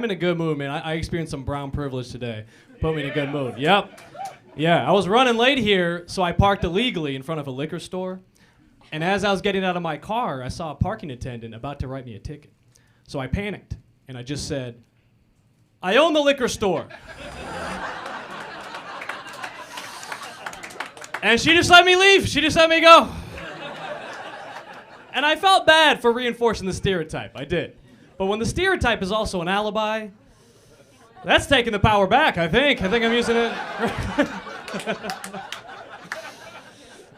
I'm in a good mood, man. I experienced some brown privilege today. Put me in a good mood. Yep. Yeah, I was running late here, so I parked illegally in front of a liquor store. And as I was getting out of my car, I saw a parking attendant about to write me a ticket. So I panicked, and I just said, I own the liquor store. And she just let me leave. She just let me go. And I felt bad for reinforcing the stereotype. I did. But when the stereotype is also an alibi, that's taking the power back, I think. I think I'm using it.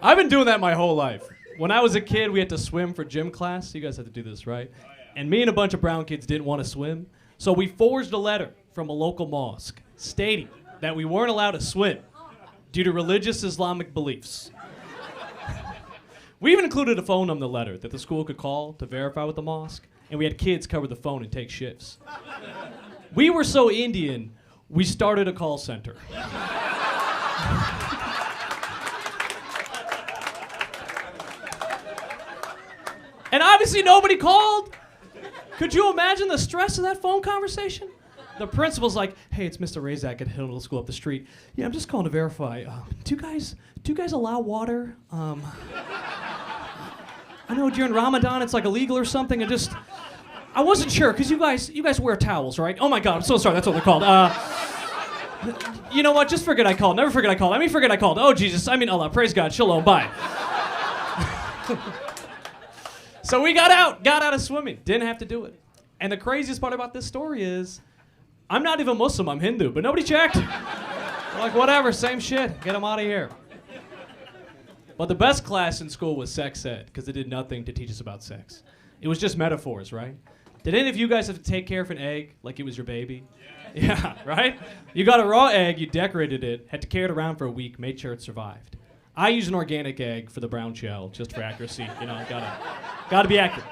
I've been doing that my whole life. When I was a kid, we had to swim for gym class. You guys had to do this, right? And me and a bunch of brown kids didn't want to swim. So we forged a letter from a local mosque stating that we weren't allowed to swim due to religious Islamic beliefs. We even included a phone on the letter that the school could call to verify with the mosque. And we had kids cover the phone and take shifts. We were so Indian, we started a call center. And obviously nobody called. Could you imagine the stress of that phone conversation? The principal's like, hey, it's Mr. Razak at Hill Middle School up the street. Yeah, I'm just calling to verify. Do you guys allow water? I know during Ramadan it's like illegal or something. I wasn't sure, because you guys wear towels, right? Oh my God, I'm so sorry, that's what they're called. You know what, just forget I called. Never forget I called. Forget I called. Oh Jesus, Allah, praise God, shalom, bye. So we got out of swimming. Didn't have to do it. And the craziest part about this story is, I'm not even Muslim, I'm Hindu, but nobody checked. We're like, whatever, same shit, get them out of here. But the best class in school was sex ed, because it did nothing to teach us about sex. It was just metaphors, right? Did any of you guys have to take care of an egg like it was your baby? Yeah, right? You got a raw egg, you decorated it, had to carry it around for a week, made sure it survived. I used an organic egg for the brown shell, just for accuracy. You know, gotta be accurate.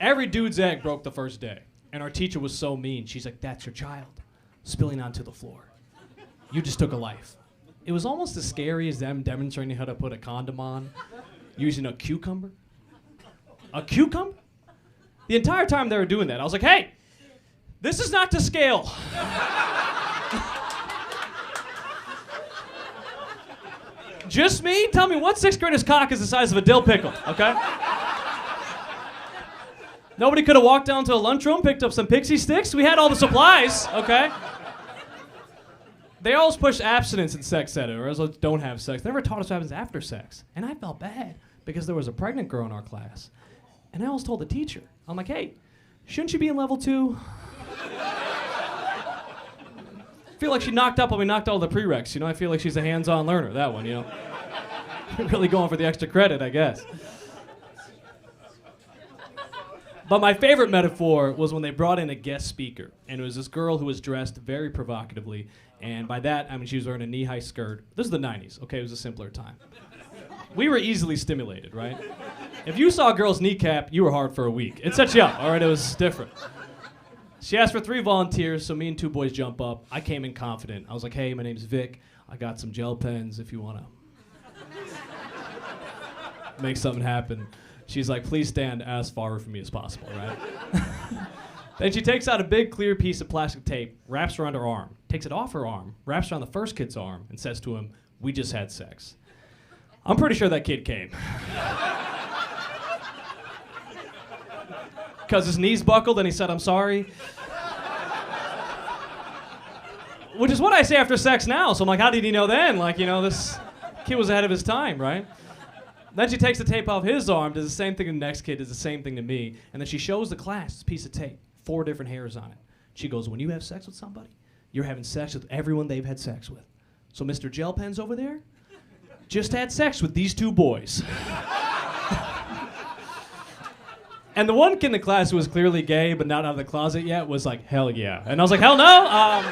Every dude's egg broke the first day, and our teacher was so mean. She's like, that's your child, spilling onto the floor. You just took a life. It was almost as scary as them demonstrating how to put a condom on using a cucumber. A cucumber? The entire time they were doing that, I was like, hey, this is not to scale. Just me? Tell me what sixth grader's cock is the size of a dill pickle, okay? Nobody could have walked down to a lunchroom, picked up some pixie sticks. We had all the supplies, okay? They always push abstinence in sex ed, or else don't have sex. They never taught us what happens after sex. And I felt bad because there was a pregnant girl in our class. And I always told the teacher, I'm like, hey, shouldn't you be in level 2? I feel like she knocked all the prereqs, you know? I feel like she's a hands-on learner, that one, you know? Really going for the extra credit, I guess. But my favorite metaphor was when they brought in a guest speaker, and it was this girl who was dressed very provocatively, and by that, I mean she was wearing a knee-high skirt. This is the 90s, okay? It was a simpler time. We were easily stimulated, right? If you saw a girl's kneecap, you were hard for a week. It set you up, all right? It was different. She asked for 3 volunteers, so me and 2 boys jump up. I came in confident. I was like, hey, my name's Vik. I got some gel pens if you want to make something happen. She's like, please stand as far from me as possible, right? Then she takes out a big clear piece of plastic tape, wraps around her arm, takes it off her arm, wraps around the first kid's arm, and says to him, we just had sex. I'm pretty sure that kid came. Because his knees buckled and he said, I'm sorry. Which is what I say after sex now. So I'm like, how did he know then? Like, you know, this kid was ahead of his time, right? Then she takes the tape off his arm, does the same thing to the next kid, does the same thing to me. And then she shows the class this piece of tape, 4 different hairs on it. She goes, when you have sex with somebody, you're having sex with everyone they've had sex with. So Mr. Gel Pens over there just had sex with these 2 boys. And the one kid in the class who was clearly gay but not out of the closet yet was like, hell yeah. And I was like, hell no.